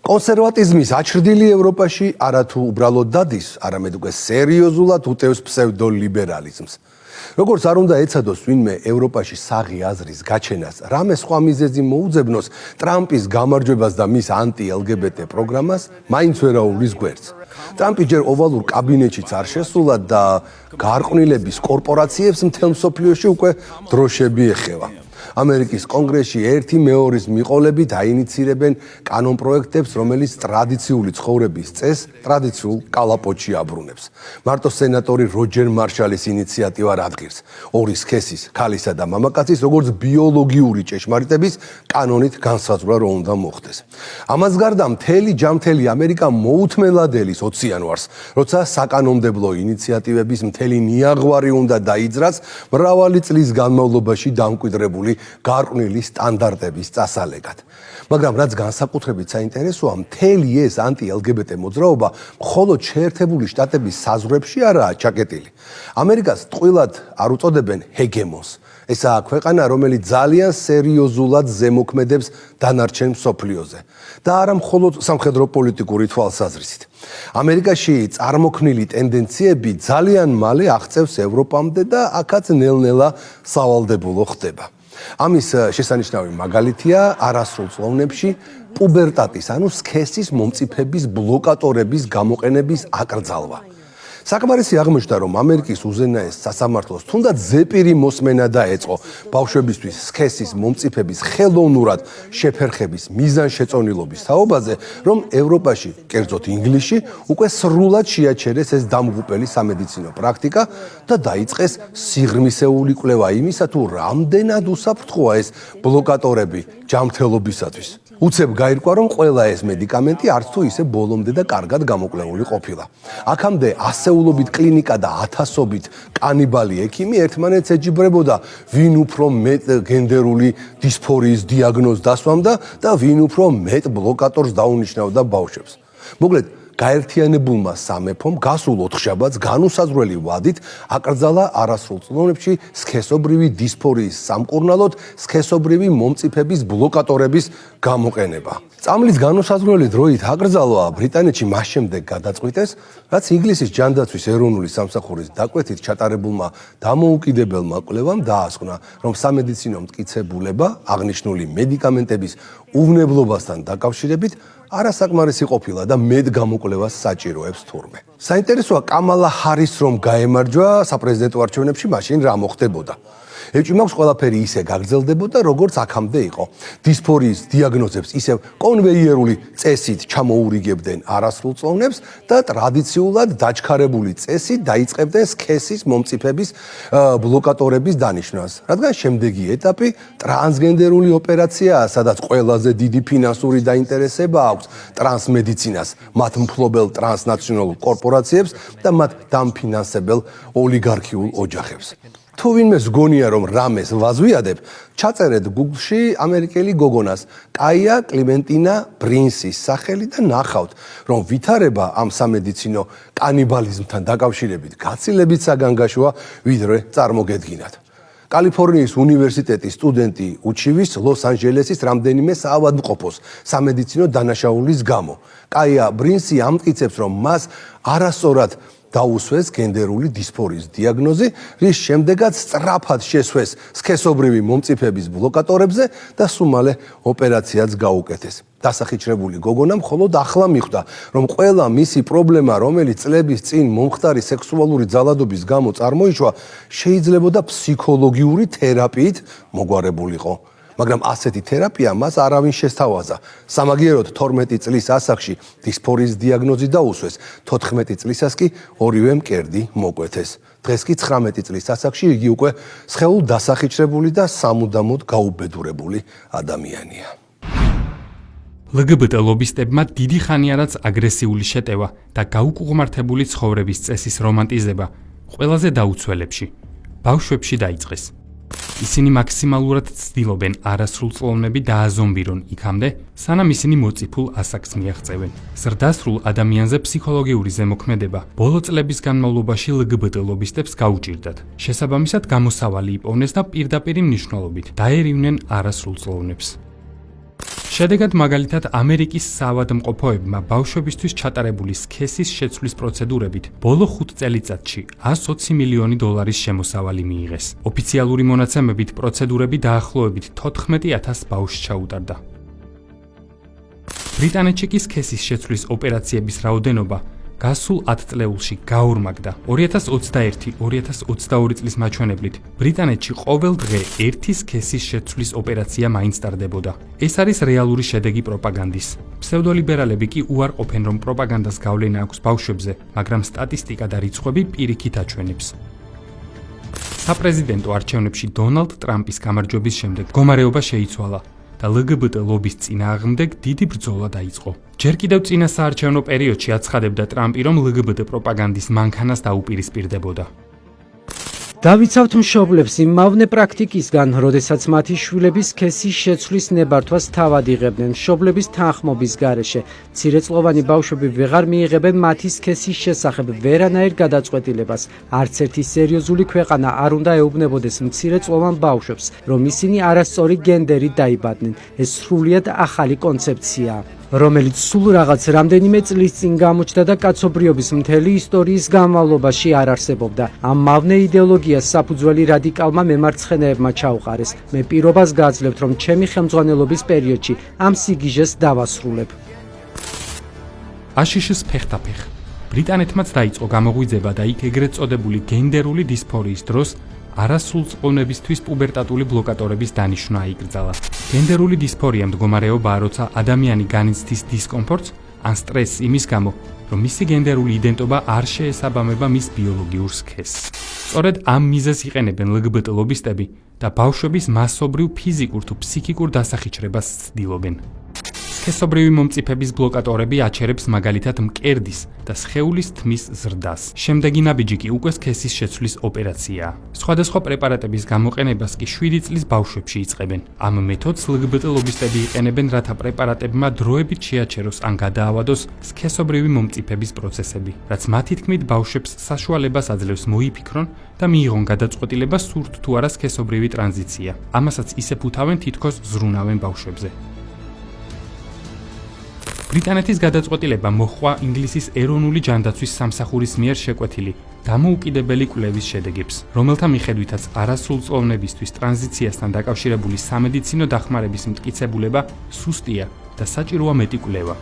კონსერვატიზმის აჩრდილი ევროპაში არათუ უბრალოდ დადის, არამედ უკვე სერიოზულად უტევს ფსევდოლიბერალიზმს. როგორც არ უნდა ეცადოს ვინმე ევროპაში საღი აზრის გაჩენას, რამე სხვა მიზეზი მოუძებნოს ტრამპის გამარჯვებას და მის ანტი-LGBT პროგრამას, მაინც ვერაულის გვერდს. ტრამპი ჯერ ოვალურ კაბინეტშიც არ შესულა და გარყვნილების კორპორაციებს მთელ მსოფლიოში უკვე დროშები ეხევა. ამერიკის კონგრესში ერთი მეორის მიყოლებით აინიცირებენ კანონპროექტებს, რომელიც ტრადიციული ცხოვრების წესს ტრადიციულ კალაპოტში აბრუნებს. მარტო სენატორი როჯერ მარშალის ინიციატივა რადგირს, ორი სქესის, ქალისა და მამაკაცის, როგორც ბიოლოგიური ჭეშმარიტების კანონით განსაზღვრა რომ უნდა მოხდეს. ამას გარდა მთელი ჯამთელი ამერიკა მოუთმენლად ელის 20 იანვარს, როცა საკანონმდებლო ინიციატივების მთელი ნიაღვარი უნდა დაიძრას მრავალი წლის განმავლობაში დამკვიდრებული გარყვნილი სტანდარტების წასალეგად. მაგრამ რაც განსაკუთრებით საინტერესოა, მთელი ეს ანტი-LGBT მოძრაობა მხოლოდ შეერთებული შტატების საზღვრებში არაა ჩაკეტილი. ამერიკას ტყუილად არ უწოდებენ ჰეგემონს. ესაა ქვეყანა, რომელიც ძალიან სერიოზულად ზემოქმედებს დანარჩენ მსოფლიოზე და არა მხოლოდ სამხედრო-პოლიტიკური თვალსაზრისით. ამერიკაში წარმოქმნილი ტენდენციები ძალიან მალე აღწევს ევროპამდე და აქაც ნელ-ნელა სავალდებულო ხდება. ამის შესანიშნავი მაგალითია არასრულ წლოვნებში პუბერტატის, ანუ სქესის მომწიფების ბლოკატორების გამოყენების აკრძალვა. საკმარისი აღმოჩნდა, რომ ამერიკის უზენაეს სასამართლოს თუნდაც ზეპირი მოსმენა დაეწყო ბავშვებისთვის სქესის მომწიფების ხელოვნურად შეფერხების მიზანშეწონილობის თაობაზე, რომ ევროპაში, კერძოდ ინგლისში, უკვე სრულად შეაჩერეს ეს დამღუპელი სამედიცინო პრაქტიკა და დაიწყეს სიღრმისეული კვლევა იმისა, თუ რამდენად უსაფრთხოა ეს ბლოკატორები ჯანმრთელობისათვის. უცებ გაირკვა, რომ ყველა ეს მედიკამენტი არც თუ ისე ბოლომდე და კარგად გამოკვლეული ყოფილა. აქამდე ასეულობით კლინიკა და ათასობით კანიბალი ექიმი ერთმანეთს ეჯიბრებოდა, ვინ უფრო მეტ გენდერული დისფორიის დიაგნოზს დასვამდა და ვინ უფრო მეტ ბლოკატორს დაუნიშნავდა ბავშვებს. მოკლედ, გაერთიანებულმა სამეფომ გასულ ოთხშაბათს განუსაზღვრელი ვადით აკრძალა არასრულ წლოვნებში სქესობრივი დისფორიის სამკურნალოდ სქესობრივი მომწიფების ბლოკატორების გამოყენება. წამლის განუსაზღვრელი დროით აკრძალვა ბრიტანეთში მას შემდეგ გადაწყვიტეს, რაც ინგლისის ჯანდაცვის ეროვნული სამსახურის დაკვეთით ჩატარებულმა დამოუკიდებელმა კვლევამ დაასკვნა, რომ სამედიცინო მტკიცებულება აღნიშნული მედიკამენტების უვნებლობასთან დაკავშირებით არასაკმარისი ყოფილა და მეტ გამოკვლევას საჭიროებს თურმე. საინტერესოა, კამალა ჰარის რომ გაემარჯვა საპრეზიდენტო არჩევნებში, მაშინ რა მოხდებოდა? ეჭვი მაქვს ყველაფერი ისე გაგრძელდებოდა, როგორც აქამდე იყო. დისფორიის დიაგნოზებს ისევ კონვეიერული წესით ჩამოურიგებდნენ არასრულ წლოვნებს და ტრადიციულად დაჩქარებული წესით დაიწყებდნენ სქესის მომწიფების ბლოკატორების დანიშვნას. რადგან შემდეგი ეტაპი ტრანსგენდერული ოპერაციაა, სადაც ყველაზე დიდი ფინანსური დაინტერესება აქვს ტრანსმედიცინას, მათ მფლობელ ტრანსნაციონალურ კორპორაციებს და მათ დამფინანსებელ ოლიგარქიულ ოჯახებს. თუ ვინმე ზგონია, რომ რამეს ვაზვიადებ, ჩაწერეთ Google-ში ამერიკელი გოგონას, კაია კლიმენტინა ბრინსის სახელი და ნახავთ, რომ ვითარება ამ სამედიცინო კანიბალიზმთან დაკავშირებით გაცილებით საგანგაშოა, ვიდრე წარმოგედგინათ. კალიფორნიის უნივერსიტეტის სტუდენტი უჩივის ლოს-ანჯელესის რამდენიმე საავადმყოფოს სამედიცინო დანაშაულის გამო. კაია ბრინსი ამტკიცებს, რომ მას არასწორად დაუსვეს გენდერული დისფორიის დიაგნოზი, რის შემდეგაც სწრაფად შესვეს სქესობრივი მომწიფების ბლოკატორებზე და სულ მალე ოპერაციაც გაუკეთეს. დასახიჩრებული გოგონა მხოლოდ ახლა მიხვდა, რომ ყველა მისი პრობლემა, რომელიც წლების წინ მომხდარი სექსუალური ძალადობის გამო წარმოიშვა, შეიძლებოდა ფსიქოლოგიური თერაპიით მოგვარებულიყო. მაგრამ ასეთი თერაპია მას არავინ შესთავაზა. სამაგიეროდ 12 წლის ასაკში დისფორიის დიაგნოზი დაუსვეს, 14 წლისას კი ორივე მკერდი მოკვეთეს. დღეს კი 19 წლის ასაკში იგი უკვე სხეულ დასახიჩრებული და სამუდამოდ გაუბედურებული ადამიანია. LGBT ლობისტებმა დიდი ხანი არაც აგრესიული შეტევა და გაუკუღმართებული ცხოვრების წესის რომანტიზება ყველაზე დაუცველებში, ბავშვებში დაიწყეს. ისინი მაქსიმალურად ცდილობენ არასრულწლოვნები დააზომბირონ იქამდე, სანამ ისინი მოწიფულ ასაკს მიაღწევენ. ზრდასრულ ადამიანზე ფსიქოლოგიური ზემოქმედება ბოლო წლების განმავლობაში LGBT ლობისტებს გაუჭირდათ. შესაბამისად გამოსავალი იპოვნეს და პირდაპირი მნიშვნელობით დაერივნენ არასრულწლოვნებს. შედეგად მაგალითად ამერიკის საავადმყოფოებმა ბავშვებისთვის ჩატარებული სქესის შეცვლის პროცედურებით ბოლო 5 წელიწადში 120 მილიონი დოლარის შემოსავალი მიიღეს. ოფიციალური მონაცემებით პროცედურები დაახლოებით 14,000 ბავშვს ჩაუტარდა. ბრიტანეთში კი სქესის შეცვლის ოპერაციების რაოდენობა გასულ 10 წლეულში გაორმაგდა. 2021-2022 წლის მაჩვენებლით ბრიტანეთში ყოველ დღე ერთი სქესის შეცვლის ოპერაცია მაინც ტარდებოდა. ეს არის რეალური შედეგი პროპაგანდის. ფსევდოლიბერალები კი უარყოფენ, რომ პროპაგანდას გავლენა აქვს ბავშვებზე, მაგრამ სტატისტიკა და რიცხვები პირიქით აჩვენებს. საპრეზიდენტო არჩევნებში დონალდ ტრამპის გამარჯვების შემდეგ მდგომარეობა შეიცვალა და LGBT ლობის წინააღმდეგ დიდი ბრძოლა დაიწყო. ჯერ კიდევ წინა საარჩევნო პერიოდში აცხადებდა ტრამპი, რომ LGBT პროპაგანდის მანქანას დაუპირისპირდებოდა. დავიცავთ მშობლებს იმავნე პრაქტიკისგან, როდესაც მათი შვილები სქესის შეცვლის ნებართვას თავად იღებდნენ. მშობლების თანხმობის გარეშე მცირეწლოვანი ბავშვები ვეღარ მიიღებენ მათი სქესის შესახებ ვერანაირ გადაწყვეტილებას. არც ერთი სერიოზული ქვეყანა არ უნდა ეუბნებოდეს მცირეწლოვან ბავშვებს, რომ ისინი არასწორი გენდერით დაიბადნენ. ეს სრულიად ახალი კონცეფციაა, რომელიც სულ რაღაც რამდენიმე წლის წინ გამოჩნდა და კაცობრიობის მთელი ისტორიის განმავლობაში არ არსებობდა. ამ მავნე იდეოლოგიას საფუძველი რადიკალმა მემარცხენეებმა ჩაუყარეს. მე პირობას გააძლევთ, რომ ჩემი ხელმძღვანელობის პერიოდში ამ სიგიჟეს დავასრულებ. აშიშის ფეხთაფეხ. ბრიტანეთმაც დაიწყო გამოღვიძება და იქ ეგრეთ წოდებული გენდერული დისფორიის დროს არასრულწყოვნებისთვის პუბერტატული ბლოკატორების დანიშვნა აიკრძალა. გენდერული დისფორია მდგომარეობაა, როცა ადამიანი განიცდის დისკომფორტს ან სტრესს იმის გამო, რომ მისი გენდერული იდენტობა არ შეესაბამება მის ბიოლოგიურ სქესს. სწორედ ამ მიზეზს იყენებენ LGBT ლობისტები და ბავშვების მასობრივ ფიზიკურ თუ ფსიქიკურ დასახიჩრებას ცდილობენ. სქესობრივი მომწიფების ბლოკატორები აჩერებს მაგალითად მკერდის და სხეულის თმის ზრდას. შემდეგი ნაბიჯი კი უკვე სქესის შეცვლის ოპერაციაა. სხვადასხვა პრეპარატების გამოყენებას კი 7 წლის ბავშვებში იწყებენ. ამ მეთოდს LGBT ლობისტები იყენებენ, რათა პრეპარატებმა დროებით შეაჩეროს ან გადაავადოს სქესობრივი მომწიფების პროცესები, რაც მათი თქმით ბავშვებს საშუალებას აძლევს მოიფიქრონ და მიიღონ გადაწყვეტილება სურთ თუ არა სქესობრივი ტრანზიცია. ამასაც ისე ფუთავენ, თითქოს ზრუნავენ ბავშვებზე. ბრიტანეთის გადაწყვეტილება მოჰყვა ინგლისის ეროვნული ჯანდაცვის სამსახურის მიერ შეკვეთილი დამოუკიდებელი კვლევის შედეგებს, რომელთა მიხედვითაც არასრულწლოვნებისთვის ტრანზიციასთან დაკავშირებული სამედიცინო დახმარების მტკიცებულება სუსტია და საჭიროა მეტი კვლევა.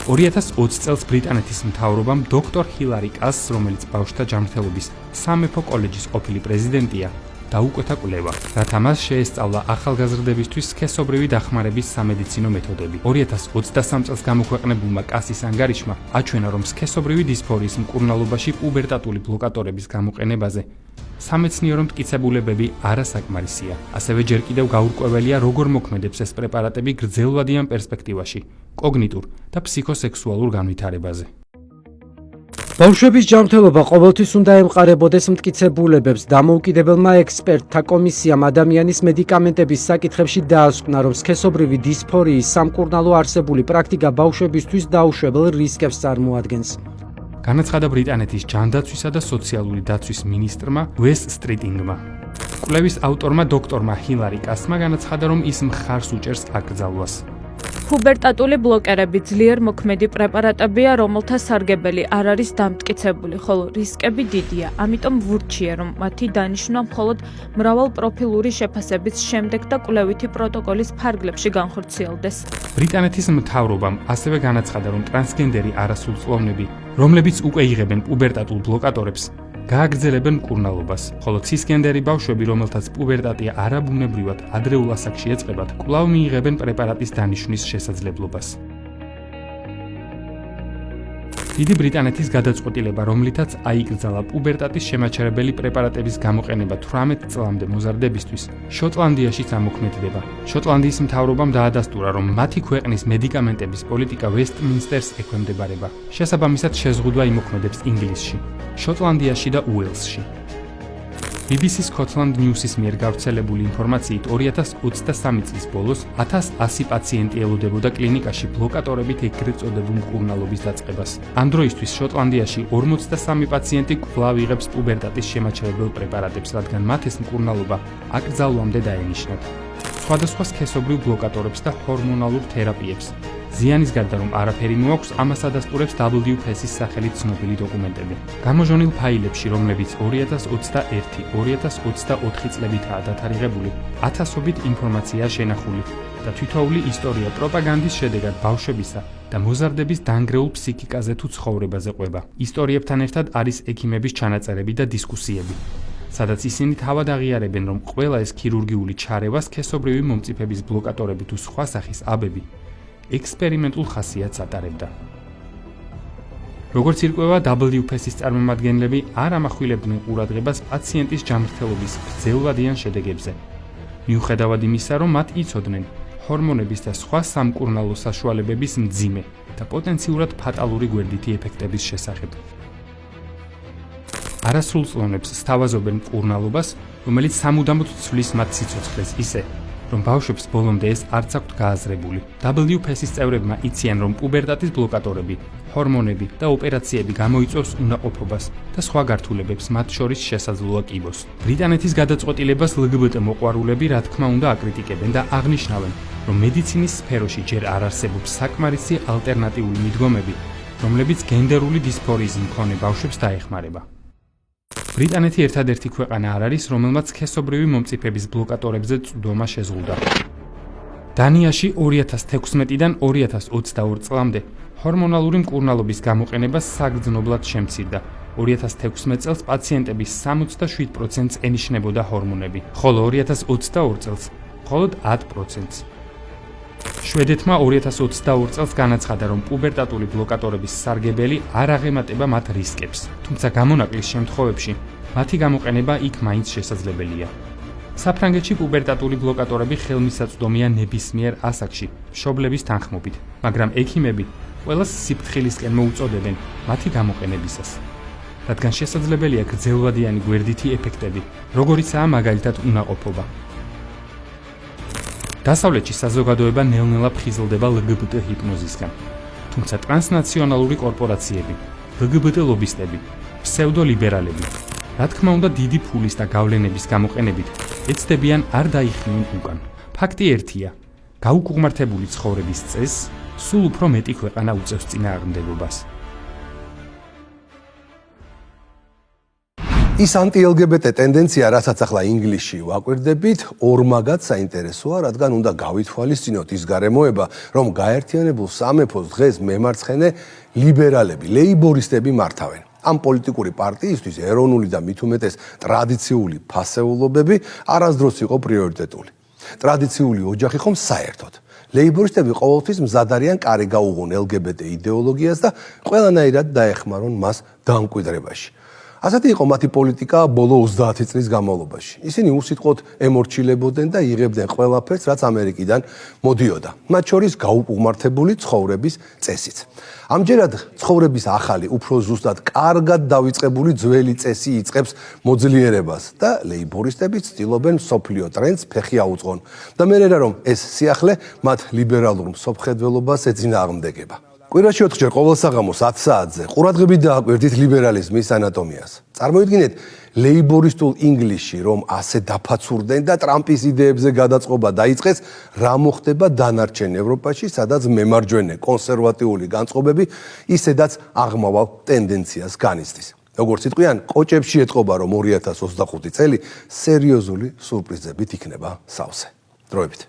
2020 წელს ბრიტანეთის მთავრობამ დოქტორ ჰილარი კასს, რომელიც ბავშვთა ჯანმრთელობის სამეფო კოლეჯის ყოფილი პრეზიდენტია, დაუკვეთა კვლევა, რათა მას შეესწავლა ახალგაზრდებისთვის სქესობრივი დახმარების სამედიცინო მეთოდები. 2023 წელს გამოქვეყნებულმა კასის ანგარიშმა აჩვენა, რომ სქესობრივი დისფორიის მკურნალობაში პუბერტატული ბლოკატორების გამოყენებაზე სამეცნიერო მტკიცებულებები არასაკმარისია. ასევე ჯერ კიდევ გაურკვეველია, როგორ მოქმედებს ეს პრეპარატები გრძელვადიან პერსპექტივაში, კოგნიტურ და ფსიქოსექსუალურ განვითარებაზე. ბავშვების ჯანმრთელობა ყოველთვის უნდა ემყარებოდეს მტკიცებულებებს. დამოუკიდებელმა ექსპერტთა კომისიამ ადამიანის მედიკამენტების საკითხებში დაასკვნა, რომ სქესობრივი დისფორიის სამკურნალო არსებული პრაქტიკა ბავშვებისთვის დაუშვებელ რისკებს წარმოადგენს. განაცხადა ბრიტანეთის ჯანდაცვისა და სოციალური დაცვის მინისტრმა უეს სტრიტინგმა. კვლევის ავტორმა დოქტორმა ჰილარი კასმა განაცხადა, რომ ის მხარს უჭერს აკრძალვას. პუბერტატული ბლოკერები ძლიერ მოქმედი პრეპარატებია, რომელთა სარგებელი არ არის დამტკიცებული, ხოლო რისკები დიდია. ამიტომ ვურჩია, რომ მათი დანიშვნა მხოლოდ მრავალპროფილური შეფასების შემდეგ და კვლევითი პროტოკოლის ფარგლებში განხორციელდეს. ბრიტანეთის მთავრობამ ასევე განაცხადა, რომ ტრანსგენდერი არასრულწლოვნები, რომლებიც უკვე იღებენ პუბერტატულ ბლოკატორებს, გააგრძელებენ მკურნალობას, ხოლო ცისგენდერი ბავშვები, რომელთაც პუბერტატია არაბუნებრივად ადრეულ ასაკში ეწყებათ, კვლავ მიიღებენ პრეპარატის დანიშვნის შესაძლებლობას. დიდი ბრიტანეთის გადაწყვეტილება, რომლითაც აიკრძალა პუბერტატის შემაჩერებელი პრეპარატების გამოყენება 18 წლამდე მოზარდებისთვის, შოტლანდიაშიც ამოქმედდება. შოტლანდიის მთავრობამ დაადასტურა, რომ მათი ქვეყნის მედიკამენტების პოლიტიკა ვესტმინსტერს ექვემდებარება. შესაბამისად შეზღუდვა იმოქმედებს ინგლისში, შოტლანდიაში და უელსში. BBC Scotland News-ის მიერ გავრცელებული ინფორმაციით 2023 წლის ბოლოს 1100 პაციენტი ელოდებოდა კლინიკაში ბლოკატორებით ეგრეთ წოდებულ მკურნალობის დაწყებას. ამ დროისთვის შოტლანდიაში 43 პაციენტი კვლავ იღებს პუბერტატის შემაჩერებელ პრეპარატებს, რადგან მათ ეს მკურნალობა აკრძალვამდე დაენიშნათ. სხვადასხვა სქესობრივ ბლოკატორებს და ჰორმონალურ თერაპიებს. ზიანის გარდა რომ არაფერი მოაქვს, ამას ადასტურებს WPS-ის სახელით ცნობილი დოკუმენტები. გამოჟონილ ფაილებში, რომლებიც 2021-2024 წლებითაა დათარიღებული, ათასობით ინფორმაციაა შენახული და თითოეული ისტორია პროპაგანდის შედეგად ბავშვებისა და მოზარდების დანგრეულ ფსიქიკაზე თუ ცხოვრებაზე ყვება. ისტორიებთან ერთად არის ექიმების ჩანაწერები და დისკუსიები, სადაც ისინი თავად აღიარებენ, რომ ყველა ეს ქირურგიული ჩარევა სქესობრივი მომწიფების ბლოკატორები თუ სხვა სახის აბები ექსპერიმენტულ ხასიათს ატარებდა. როგორც ირკვევა, WPS-ის წარმომადგენლები არ ამახვილებდნენ ყურადღებას პაციენტის ჯანმრთელობის გრძელვადიან შედეგებზე. მიუხედავად იმისა, რომ მათ იცოდნენ ჰორმონების და სხვა სამკურნალო საშუალებების მძიმე და პოტენციურად ფატალური გვერდითი ეფექტების შესახებ. არასრულწლოვნებს სთავაზობენ მკურნალობას, რომელიც სამუდამოდ ცვლის მათ სიცოცხლეს ისე, რომ ბავშვებს ბოლომდე ეს არც აქვთ გააზრებული. WPS-ის წევრებმა იციან, რომ პუბერტატის ბლოკატორები, ჰორმონები და ოპერაციები გამოიწვევს უნაყოფობას და სხვა გართულებებს, მათ შორის შესაძლოა კიბოს. ბრიტანეთის გადაწყვეტილებას LGBT მოყვარულები რა თქმა უნდა აკრიტიკებენ და აღნიშნავენ, რომ მედიცინის სფეროში ჯერ არ არსებობს საკმარისი ალტერნატიული მიდგომები, რომლებიც გენდერული დისფორიის მქონე ბავშვებს დაეხმარება. ბრიტანეთი ერთადერთი ქვეყანა არ არის, რომელმაც სქესობრივი მომწიფების ბლოკატორებზე წვდომა შეზღუდა. დანიაში 2016-დან 2022 წლამდე ჰორმონალური მკურნალობის გამოყენება საგრძნობლად შემცირდა. 2016 წელს პაციენტების 67%-ს ენიშნებოდა ჰორმონები, ხოლო 2022 წელს მხოლოდ 10%-ს. შვედეთმა 2022 წელს განაცხადა, რომ პუბერტატული ბლოკატორების სარგებელი არ აღემატება მათ რისკებს, თუმცა გამონაკლის შემთხვევებში მათი გამოყენება იქ მაინც შესაძლებელია. საფრანგეთში პუბერტატული ბლოკატორები ხელმისაწვდომია ნებისმიერ ასაკში, მშობლების თანხმობით, მაგრამ ექიმები ყველას სიფრთხილისკენ მოუწოდებენ მათი გამოყენებისას, რადგან შესაძლებელია გრძელვადიანი გვერდითი ეფექტები, როგორიცაა მაგალითად უნაყოფობა. დასავლეთში საზოგადოება ნელ-ნელა ფხიზლდება LGBT ჰიპნოზისგან, თუმცა ტრანსნაციონალური კორპორაციები, LGBT ლობისტები, ფსევდოლიბერალები, რა თქმა უნდა დიდი ფულის და გავლენების გამოყენებით ეცდებიან არ დაიხიონ უკან. ფაქტი ერთია, გაუკუღმართებული ცხოვრების წესს სულ უფრო მეტი ქვეყანა უწევს წინააღმდეგობას. ის ანტი-LGBT ტენდენცია, რასაც ახლა ინგლისში ვაკვირდებით, ორმაგად საინტერესოა, რადგან უნდა გავითვალისწინოთ ის გარემოება, რომ გაერთიანებულ სამეფოს დღეს მემარცხენე ლიბერალები, ლეიბორისტები მართავენ. ამ პოლიტიკური პარტიისთვის ეროვნული და მით უმეტეს ტრადიციული ფასეულობები არასდროს იყო პრიორიტეტული. ტრადიციული ოჯახი ხომ საერთოდ. ლეიბორისტები ყოველთვის მზად არიან კარი გაუღონ LGBT იდეოლოგიას და ყველანაირად დაეხმარონ მას დამკვიდრებაში. ასეთი იყო მათი პოლიტიკა ბოლო 30 წლის განმავლობაში. ისინი უსიტყვოდ ემორჩილებოდნენ და იღებდნენ ყველაფერს, რაც ამერიკიდან მოდიოდა. მათ შორის გაუკუღმართებული ცხოვრების წესიც. ამჯერად ცხოვრების ახალი, უფრო ზუსტად კარგად დავიწყებული ძველი წესი იწყებს მოძლიერებას და ლეიბორისტები ცდილობენ მსოფლიო ტრენდს ფეხი აუწყონ. და მერერა რომ ეს სიახლე მათ ლიბერალურ მსოფლმხედველობას ეწინააღმდეგება. კვირაში 4 ჯერ ყოველ საღამოს 10 საათზე ყურადღებით დააკვირდით ლიბერალიზმის ანატომიას. წარმოიდგინეთ ლეიბორისტულ ინგლისში, რომ ასე დაფაცურდნენ და ტრამპის იდეებზე გადაწყობა დაიწყეს, რა მოხდება დანარჩენ ევროპაში, სადაც მემარჯვენე კონსერვატიული განწყობები ისედაც აღმავალ ტენდენციას განიცდის. როგორც იტყვიან, კოჭებში ეტყობა, რომ 2025 წელი სერიოზული სურპრიზებით იქნება სავსე. დროებით.